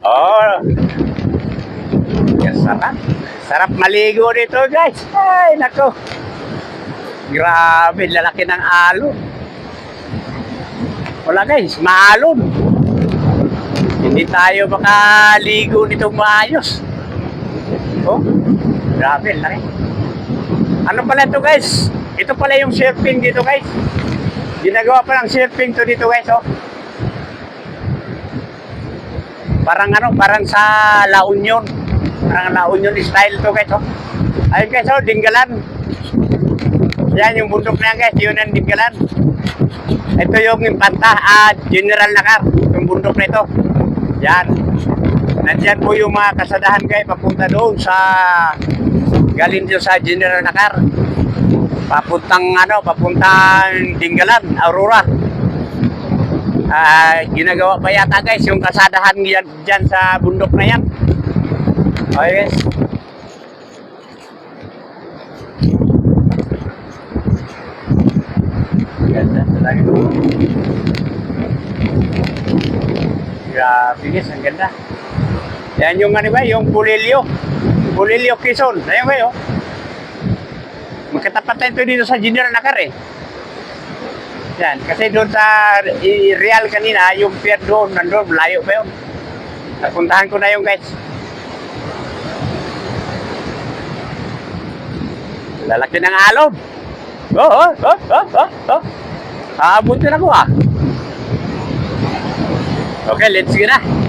Oh, yes, sarap. Sarap maligo dito, guys. Ay, nako. Grabe, lalaki ng alon. Wala guys, maalon. Hindi tayo makaligo nitong maayos. Oh, grabe, laki. Ano pala ito guys? Ito pala yung surfing dito guys. Ginagawa pa ng surfing to dito guys, oh. Parang ano, parang sa La Union. Parang La Union style to guys, oh. Ayun guys, oh, Dinggalan. Yan yung bundok na yan guys, yun ang Dinggalan. Ito yung Infanta at General Nakar, yung bundok na ito. Yan. Nandiyan po yung mga kasadahan guys, papunta doon sa, galing doon sa General Nakar. Papuntang Dinggalan, Aurora. Ginagawa pa yata guys yung kasadahan dyan sa bundok na yan. Okay guys. Ganda talaga. Grabe guys, ang ganda. Yan yung ano ba, yung Pulilio. Pulilio Quezon. Ayun kayo. Magkatapat na ito dito sa General Nakar eh. Yan, kasi doon sa Real kanina, yung pier doon, nandun, layo pa yun. Napuntahan ko na yung guys. Lalaki ng alon. Abutin ako ah. Okay, let's go na.